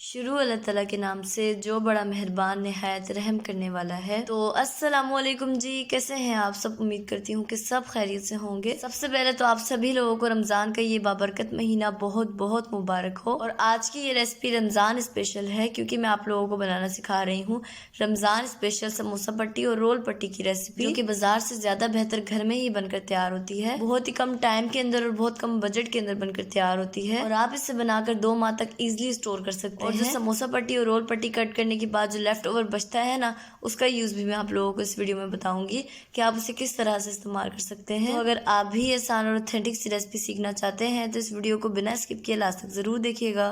शुरू अल्लाह ताला के नाम से जो बड़ा मेहरबान निहायत रहम करने वाला है। तो अस्सलामुअलैकुम जी, कैसे हैं आप सब? उम्मीद करती हूँ कि सब खैरियत से होंगे। सबसे पहले तो आप सभी लोगों को रमज़ान का ये बाबरकत महीना बहुत बहुत मुबारक हो। और आज की ये रेसिपी रमज़ान स्पेशल है क्योंकि मैं आप लोगों को बनाना सिखा रही हूँ रमज़ान स्पेशल समोसा पट्टी और रोल पट्टी की रेसिपी, जो कि बाजार से ज़्यादा बेहतर घर में ही बनकर तैयार होती है। बहुत ही कम टाइम के अंदर और बहुत कम बजट के अंदर बनकर तैयार होती है और आप इसे बनाकर 2 माह तक इजिली स्टोर कर सकते हैं। और जो समोसा पट्टी और रोल पट्टी कट करने के बाद जो लेफ्ट ओवर बचता है ना, उसका यूज़ भी मैं आप लोगों को इस वीडियो में बताऊंगी कि आप उसे किस तरह से इस्तेमाल कर सकते हैं। तो अगर आप भी आसान और ऑथेंटिक सी रेसिपी सीखना चाहते हैं तो इस वीडियो को बिना स्किप किए लास्ट तक ज़रूर देखिएगा।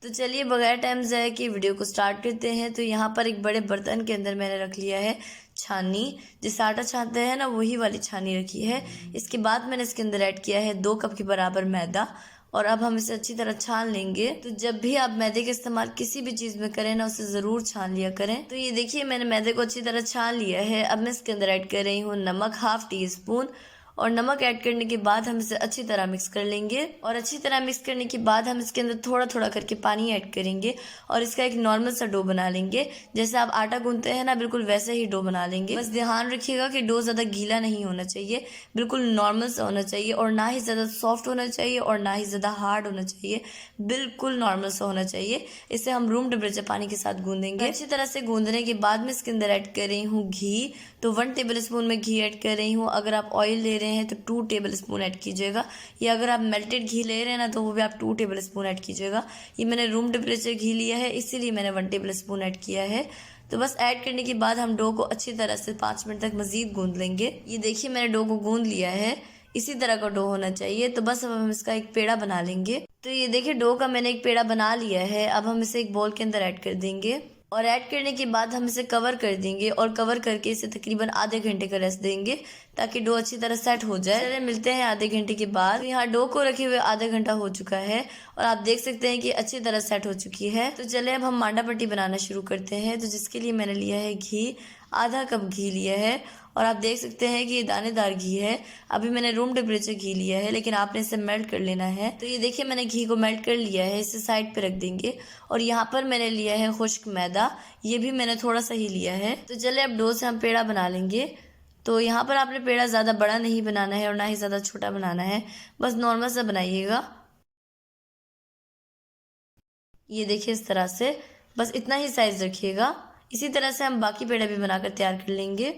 तो चलिए बगैर टाइम ज़ाया किए वीडियो को स्टार्ट करते हैं। तो यहाँ पर एक बड़े बर्तन के अंदर मैंने रख लिया है छानी, जिससे आटा छानते हैं ना, वही वाली छानी रखी है। इसके बाद मैंने इसके अंदर ऐड किया है 2 कप के बराबर मैदा और अब हम इसे अच्छी तरह छान लेंगे। तो जब भी आप मैदे का इस्तेमाल किसी भी चीज़ में करें ना, उसे ज़रूर छान लिया करें। तो ये देखिए मैंने मैदे को अच्छी तरह छान लिया है। अब मैं इसके अंदर ऐड कर रही हूँ नमक, 1/2 टी-स्पून। और नमक ऐड करने के बाद हम इसे अच्छी तरह मिक्स कर लेंगे। और अच्छी तरह मिक्स करने के बाद हम इसके अंदर थोड़ा थोड़ा करके पानी ऐड करेंगे और इसका एक नॉर्मल सा डो बना लेंगे। जैसे आप आटा गूंथते हैं ना, बिल्कुल वैसे ही डो बना लेंगे। बस ध्यान रखिएगा कि डो ज़्यादा गीला नहीं होना चाहिए, बिल्कुल नॉर्मल सा होना चाहिए और ना ही ज़्यादा सॉफ्ट होना चाहिए और ना ही ज़्यादा हार्ड होना चाहिए, बिल्कुल नॉर्मल सा होना चाहिए। इसे हम रूम टेम्परेचर पानी के साथ गूंदेंगे। अच्छी तरह से गूंदने के बाद में इसके अंदर ऐड कर रही हूँ घी। तो 1 टेबल स्पून में घी ऐड कर रही हूँ। अगर आप ऑयल ले रहे हैं तो 2 टेबल स्पून ऐड कीजिएगा, या अगर आप मेल्टेड घी ले रहे हैं ना तो वो भी आप 2 टेबल स्पून ऐड कीजिएगा। ये मैंने रूम टेम्परेचर घी लिया है, इसीलिए मैंने 1 टेबल स्पून ऐड किया है। तो बस ऐड करने के बाद हम डो को अच्छी तरह से 5 मिनट तक मज़ीद गूंद लेंगे। ये देखिए मैंने डो को गूंद लिया है, इसी तरह का डो होना चाहिए। तो बस अब हम इसका एक पेड़ा बना लेंगे। तो ये देखिए डो का मैंने एक पेड़ा बना लिया है। अब हम इसे एक बाउल के अंदर ऐड कर देंगे और ऐड करने के बाद हम इसे कवर कर देंगे और कवर करके इसे तकरीबन आधे घंटे का रेस्ट देंगे ताकि डो अच्छी तरह सेट हो जाए। चलिए मिलते हैं आधे घंटे के बाद। तो यहाँ डो को रखे हुए आधा घंटा हो चुका है और आप देख सकते हैं कि अच्छी तरह सेट हो चुकी है। तो चलिए अब हम मांडा पट्टी बनाना शुरू करते हैं। तो जिसके लिए मैंने लिया है घी, आधा कप घी लिया है और आप देख सकते हैं कि ये दानेदार घी है। अभी मैंने रूम टेम्परेचर घी लिया है, लेकिन आपने इसे मेल्ट कर लेना है। तो ये देखिए मैंने घी को मेल्ट कर लिया है, इसे साइड पे रख देंगे। और यहाँ पर मैंने लिया है खुश्क मैदा, ये भी मैंने थोड़ा सा ही लिया है। तो चलिए अब डो से हम पेड़ा बना लेंगे। तो यहाँ पर आपने पेड़ा ज़्यादा बड़ा नहीं बनाना है और ना ही ज़्यादा छोटा बनाना है, बस नॉर्मल सा बनाइएगा। ये देखिए इस तरह से, बस इतना ही साइज रखिएगा। इसी तरह से हम बाकी पेड़ा भी बनाकर तैयार कर लेंगे।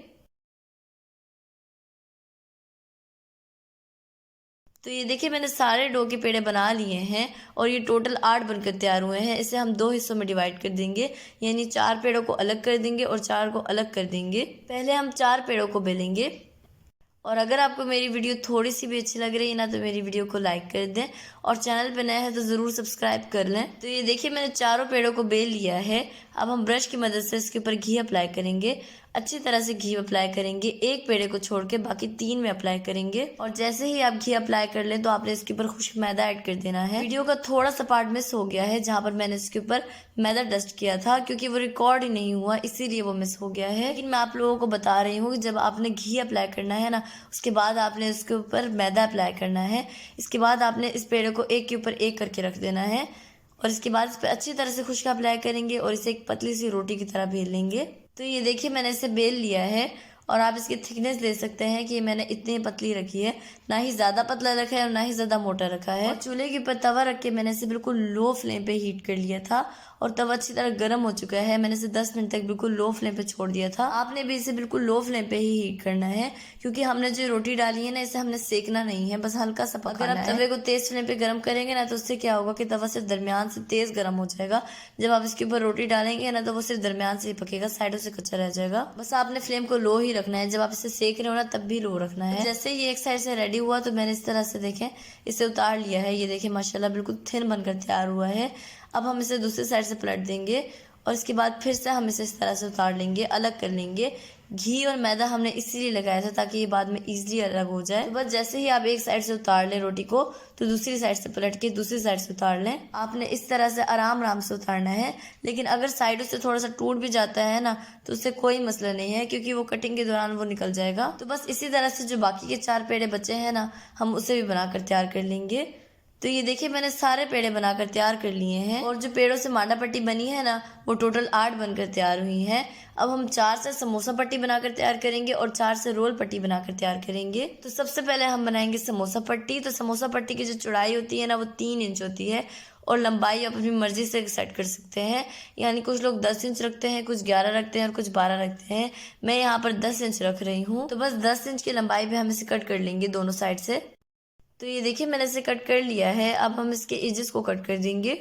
तो ये देखिए मैंने सारे डो के पेड़े बना लिए हैं और ये टोटल 8 बनकर तैयार हुए हैं। इसे हम 2 हिस्सों में डिवाइड कर देंगे, यानी 4 पेड़ों को अलग कर देंगे और 4 को अलग कर देंगे। पहले हम 4 पेड़ों को बेलेंगे। और अगर आपको मेरी वीडियो थोड़ी सी भी अच्छी लग रही है ना, तो मेरी वीडियो को लाइक कर दें और चैनल पे नए हैं तो ज़रूर सब्सक्राइब कर लें। तो ये देखिए मैंने चारों पेड़ों को बेल लिया है। अब हम ब्रश की मदद से इसके ऊपर घी अप्लाई करेंगे, अच्छी तरह से घी अप्लाई करेंगे। एक पेड़े को छोड़ के बाकी 3 में अप्लाई करेंगे। और जैसे ही आप घी अप्लाई कर लें तो आपने इसके ऊपर खुश्क मैदा ऐड कर देना है। वीडियो का थोड़ा सा पार्ट मिस हो गया है जहाँ पर मैंने इसके ऊपर मैदा डस्ट किया था, क्योंकि वो रिकॉर्ड ही नहीं हुआ, इसीलिए वो मिस हो गया है। लेकिन मैं आप लोगों को बता रही हूँ कि जब आपने घी अप्लाई करना है ना, उसके बाद आपने इसके ऊपर मैदा अप्लाई करना है। इसके बाद आपने इस पेड़े को एक के ऊपर एक करके रख देना है और इसके बाद इस पर अच्छी तरह से खुश्क अप्लाई करेंगे और इसे एक पतली सी रोटी की तरह बेल लेंगे। तो ये देखिए मैंने इसे बेल लिया है और आप इसकी थिकनेस दे सकते हैं कि मैंने इतनी पतली रखी है, ना ही ज़्यादा पतला रखा है और ना ही ज़्यादा मोटा रखा है। और चूल्हे के ऊपर तवा रख के मैंने इसे बिल्कुल लो फ्लेम पे हीट कर लिया था और तवा अच्छी तरह गर्म हो चुका है। मैंने इसे 10 मिनट तक बिल्कुल लो फ्लेम पे छोड़ दिया था। आपने भी इसे बिल्कुल लो फ्लेम पे ही हीट करना है, क्योंकि हमने जो रोटी डाली है ना, इसे हमने सेकना नहीं है, बस हल्का सा पकाना है। अगर आप तवे को तेज फ्लेम पे गर्म करेंगे ना, तो उससे क्या होगा कि तवा सिर्फ दरमियान से तेज गर्म हो जाएगा। जब आप इसके ऊपर रोटी डालेंगे ना, तो वो सिर्फ दरमियान से ही पकेगा, साइडों से कच्चा रह जाएगा। बस आपने फ्लेम को लो ही रखना है, जब आप इसे सेक रहे हो ना तब भी लो रखना है। जैसे ये एक साइड से रेडी हुआ तो मैंने इस तरह से देखें इसे उतार लिया है। ये देखिए माशाल्लाह बिल्कुल थिन बनकर तैयार हुआ है। अब हम इसे दूसरी साइड से पलट देंगे और इसके बाद फिर से हम इसे इस तरह से उतार लेंगे, अलग कर लेंगे। घी और मैदा हमने इसीलिए लगाया था ताकि ये बाद में इजीली अलग हो जाए। तो बस जैसे ही आप एक साइड से उतार लें रोटी को, तो दूसरी साइड से पलट के दूसरी साइड से उतार लें। आपने इस तरह से आराम आराम से उतारना है, लेकिन अगर साइडों से थोड़ा सा टूट भी जाता है ना, तो उससे कोई मसला नहीं है, क्योंकि वो कटिंग के दौरान वो निकल जाएगा। तो बस इसी तरह से जो बाकी के 4 पेड़े बचे हैं ना, हम उसे भी बनाकर तैयार कर लेंगे। तो ये देखिए मैंने सारे पेड़े बनाकर तैयार कर लिए हैं और जो पेड़ों से मांडा पट्टी बनी है ना वो टोटल 8 बनकर तैयार हुई हैं। अब हम 4 से समोसा पट्टी बनाकर तैयार करेंगे और 4 से रोल पट्टी बनाकर तैयार करेंगे। तो सबसे पहले हम बनाएंगे समोसा पट्टी। तो समोसा पट्टी की जो चौड़ाई होती है ना वो 3 इंच होती है और लंबाई आप अपनी मर्जी से सेट कर सकते हैं। यानी कुछ लोग 10 इंच रखते हैं, कुछ 11 रखते हैं और कुछ 12 रखते हैं। मैं यहाँ पर 10 इंच रख रही हूँ। तो बस 10 इंच की लंबाई पे हम इसे कट कर लेंगे दोनों साइड से। तो ये देखिए मैंने इसे कट कर लिया है। अब हम इसके एजेस को कट कर देंगे।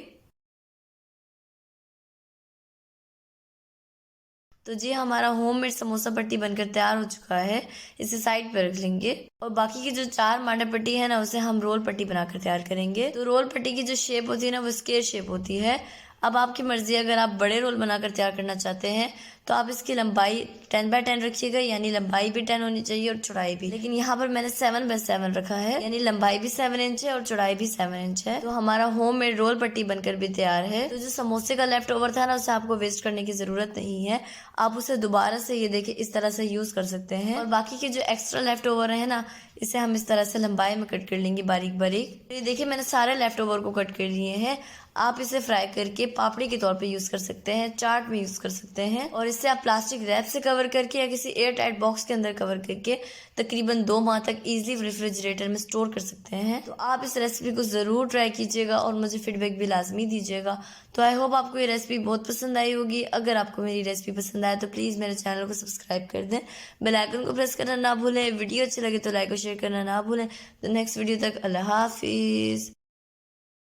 तो जी हमारा होममेड समोसा पट्टी बनकर तैयार हो चुका है। इसे साइड पर रख लेंगे और बाकी की जो 4 मांडा पट्टी है ना उसे हम रोल पट्टी बनाकर तैयार करेंगे। तो रोल पट्टी की जो शेप होती है ना वो स्क्वायर शेप होती है। अब आपकी मर्जी, अगर आप बड़े रोल बनाकर तैयार करना चाहते हैं तो आप इसकी लंबाई 10x10 रखिएगा, यानी लंबाई भी 10 होनी चाहिए और चौड़ाई भी। लेकिन यहाँ पर मैंने 7x7 रखा है, यानी लंबाई भी 7 इंच है और चौड़ाई भी 7 इंच है। तो हमारा होममेड रोल पट्टी बनकर भी तैयार है। तो जो समोसे का लेफ्ट ओवर था ना उसे आपको वेस्ट करने की जरूरत नहीं है। आप उसे दोबारा से ये देखिए इस तरह से यूज कर सकते हैं। और बाकी के जो एक्स्ट्रा लेफ्ट ओवर है ना इसे हम इस तरह से लंबाई में कट कर लेंगे बारीक बारीक। तो ये देखिए मैंने सारे लेफ्ट ओवर को कट कर लिए हैं। आप इसे फ्राई करके पापड़ी के तौर पे यूज कर सकते हैं, चाट में यूज कर सकते हैं और इसे आप प्लास्टिक रैप से कवर करके या किसी एयर टाइट बॉक्स के अंदर कवर करके तकरीबन 2 माह तक इजीली रेफ्रिजरेटर में स्टोर कर सकते हैं। तो आप इस रेसिपी को जरूर ट्राई कीजिएगा और मुझे फीडबैक भी लाजमी दीजिएगा। तो आई होप आपको ये रेसिपी बहुत पसंद आई होगी। अगर आपको मेरी रेसिपी पसंद आए तो प्लीज मेरे चैनल को सब्सक्राइब कर दें, बेल आइकन को प्रेस करना ना भूलें। वीडियो अच्छी लगे तो लाइक और शेयर करना ना भूलें। तो नेक्स्ट वीडियो तक अल्लाह हाफिज।